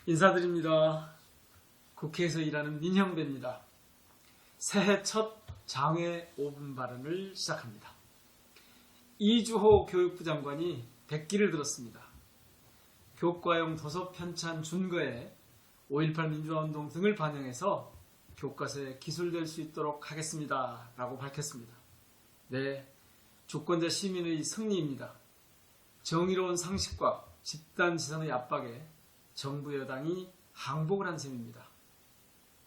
인사드립니다. 국회에서 일하는 민형배입니다. 새해 첫 장외 5분 발언을 시작합니다. 이주호 교육부 장관이 백기를 들었습니다. 교과용 도서 편찬 준거에 5.18 민주화운동 등을 반영해서 교과서에 기술될 수 있도록 하겠습니다. 라고 밝혔습니다. 네, 주권자 시민의 승리입니다. 정의로운 상식과 집단 지선의 압박에 정부 여당이 항복을 한 셈입니다.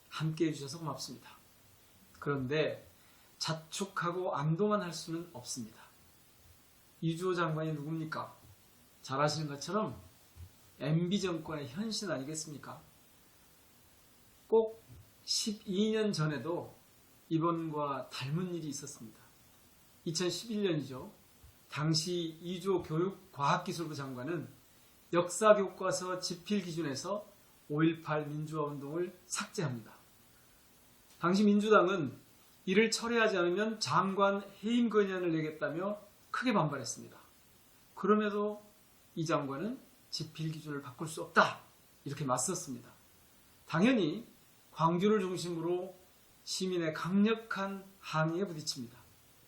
함께해 주셔서 고맙습니다. 그런데 자축하고 안도만 할 수는 없습니다. 이주호 장관이 누굽니까? 잘 아시는 것처럼 MB 정권의 현신 아니겠습니까? 꼭 12년 전에도 이번과 닮은 일이 있었습니다. 2011년이죠. 당시 이주호 교육과학기술부 장관은 역사교과서 집필기준에서 5.18 민주화운동을 삭제합니다. 당시 민주당은 이를 철회하지 않으면 장관 해임 건의안을 내겠다며 크게 반발했습니다. 그럼에도 이 장관은 집필기준을 바꿀 수 없다 이렇게 맞섰습니다. 당연히 광주를 중심으로 시민의 강력한 항의에 부딪힙니다.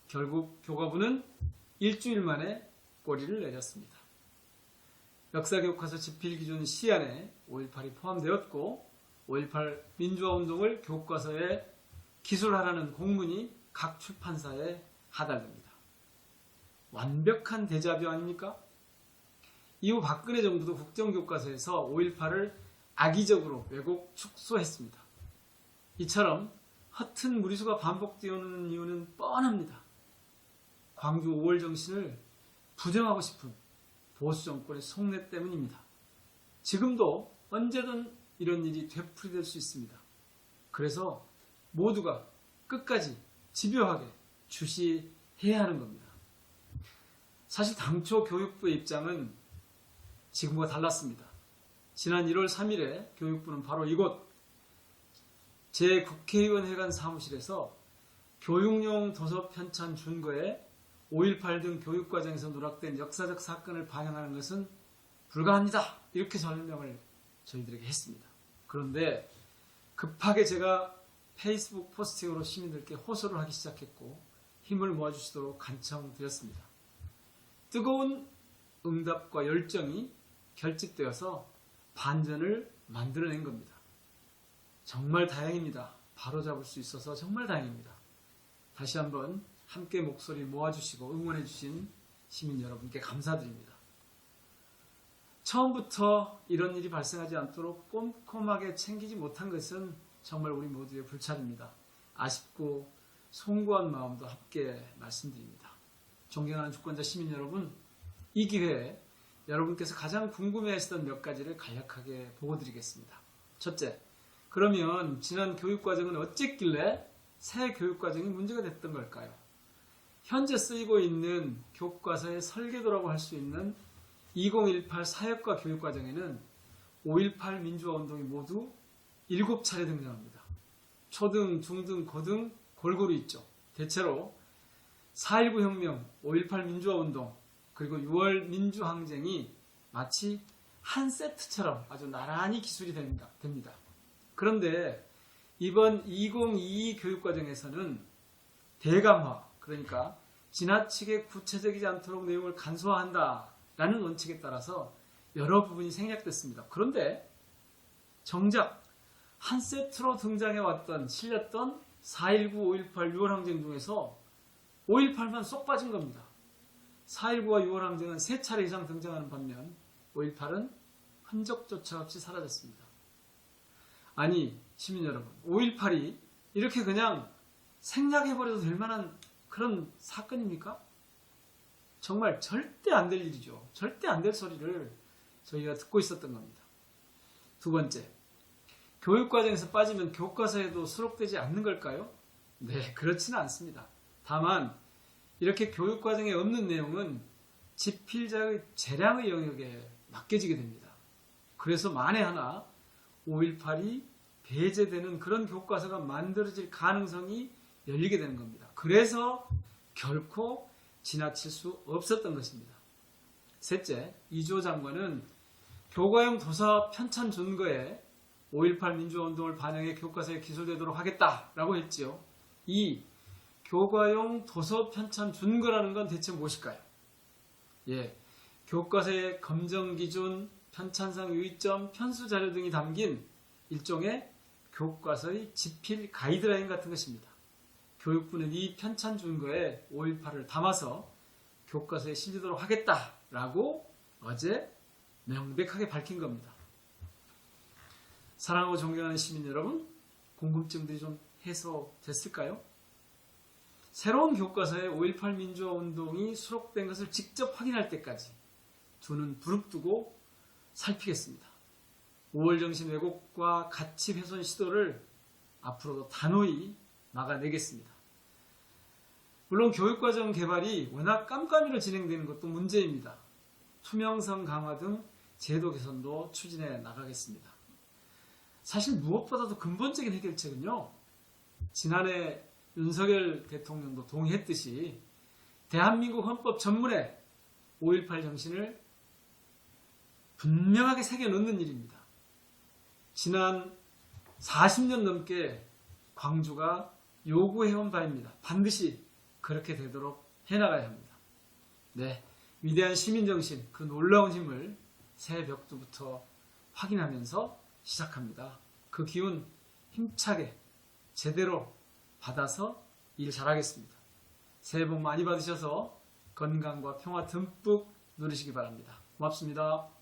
결국 교과부는 일주일 만에 꼬리를 내렸습니다. 역사교과서 집필기준 시안에 5.18이 포함되었고 5.18 민주화운동을 교과서에 기술하라는 공문이 각 출판사에 하달됩니다. 완벽한 데자뷰 아닙니까? 이후 박근혜 정부도 국정교과서에서 5.18을 악의적으로 왜곡 축소했습니다. 이처럼 허튼 무리수가 반복되는 이유는 뻔합니다. 광주 5월 정신을 부정하고 싶은 보수 정권의 속내 때문입니다. 지금도 언제든 이런 일이 되풀이될 수 있습니다. 그래서 모두가 끝까지 집요하게 주시해야 하는 겁니다. 사실 당초 교육부의 입장은 지금과 달랐습니다. 지난 1월 3일에 교육부는 바로 이곳 제 국회의원회관 사무실에서 교육용 도서 편찬 준거에 5.18 등 교육과정에서 누락된 역사적 사건을 반영하는 것은 불가합니다. 이렇게 설명을 저희들에게 했습니다. 그런데 급하게 제가 페이스북 포스팅으로 시민들께 호소를 하기 시작했고 힘을 모아주시도록 간청드렸습니다. 뜨거운 응답과 열정이 결집되어서 반전을 만들어낸 겁니다. 정말 다행입니다. 바로잡을 수 있어서 정말 다행입니다. 다시 한번 함께 목소리 모아주시고 응원해주신 시민 여러분께 감사드립니다. 처음부터 이런 일이 발생하지 않도록 꼼꼼하게 챙기지 못한 것은 정말 우리 모두의 불찰입니다. 아쉽고 송구한 마음도 함께 말씀드립니다. 존경하는 주권자 시민 여러분, 이 기회에 여러분께서 가장 궁금해하시던 몇 가지를 간략하게 보고드리겠습니다. 첫째, 그러면 지난 교육과정은 어쨌길래 새 교육과정이 문제가 됐던 걸까요? 현재 쓰이고 있는 교과서의 설계도라고 할 수 있는 2018 사역과 교육과정에는 5.18 민주화운동이 모두 7차례 등장합니다. 초등, 중등, 고등 골고루 있죠. 대체로 4.19 혁명, 5.18 민주화운동, 그리고 6월 민주항쟁이 마치 한 세트처럼 아주 나란히 기술이 됩니다. 그런데 이번 2022 교육과정에서는 대강화, 그러니까 지나치게 구체적이지 않도록 내용을 간소화한다라는 원칙에 따라서 여러 부분이 생략됐습니다. 그런데 정작 한 세트로 등장해왔던, 실렸던 4.19, 5.18, 6월 항쟁 중에서 5.18만 쏙 빠진 겁니다. 4.19와 6월 항쟁은 3차례 이상 등장하는 반면 5.18은 흔적조차 없이 사라졌습니다. 아니, 시민 여러분, 5.18이 이렇게 그냥 생략해버려도 될 만한 그런 사건입니까? 정말 절대 안 될 일이죠. 절대 안 될 소리를 저희가 듣고 있었던 겁니다. 두 번째, 교육과정에서 빠지면 교과서에도 수록되지 않는 걸까요? 네, 그렇지는 않습니다. 다만 이렇게 교육과정에 없는 내용은 집필자의 재량의 영역에 맡겨지게 됩니다. 그래서 만에 하나 5.18이 배제되는 그런 교과서가 만들어질 가능성이 열리게 되는 겁니다. 그래서 결코 지나칠 수 없었던 것입니다. 셋째, 이주호 장관은 교과형 도서 편찬 준거에 5.18 민주화운동을 반영해 교과서에 기술되도록 하겠다라고 했지요. 이 교과용 도서 편찬 준거라는 건 대체 무엇일까요? 교과서의 검정기준, 편찬상 유의점, 편수 자료 등이 담긴 일종의 교과서의 지필 가이드라인 같은 것입니다. 교육부는 이 편찬 준거에 5.18을 담아서 교과서에 실리도록 하겠다라고 어제 명백하게 밝힌 겁니다. 사랑하고 존경하는 시민 여러분, 궁금증들이 좀 해소됐을까요? 새로운 교과서에 5.18 민주화 운동이 수록된 것을 직접 확인할 때까지 두 눈 부릅뜨고 살피겠습니다. 5월 정신 왜곡과 가치 훼손 시도를 앞으로도 단호히 막아내겠습니다. 물론 교육과정 개발이 워낙 깜깜이로 진행되는 것도 문제입니다. 투명성 강화 등 제도 개선도 추진해 나가겠습니다. 사실 무엇보다도 근본적인 해결책은요, 지난해 윤석열 대통령도 동의했듯이 대한민국 헌법 전문에 5.18 정신을 분명하게 새겨넣는 일입니다. 지난 40년 넘게 광주가 요구해온 바입니다. 반드시 그렇게 되도록 해나가야 합니다. 네, 위대한 시민정신, 그 놀라운 힘을 새해 벽두부터 확인하면서 시작합니다. 그 기운 힘차게 제대로 받아서 일 잘하겠습니다. 새해 복 많이 받으셔서 건강과 평화 듬뿍 누리시기 바랍니다. 고맙습니다.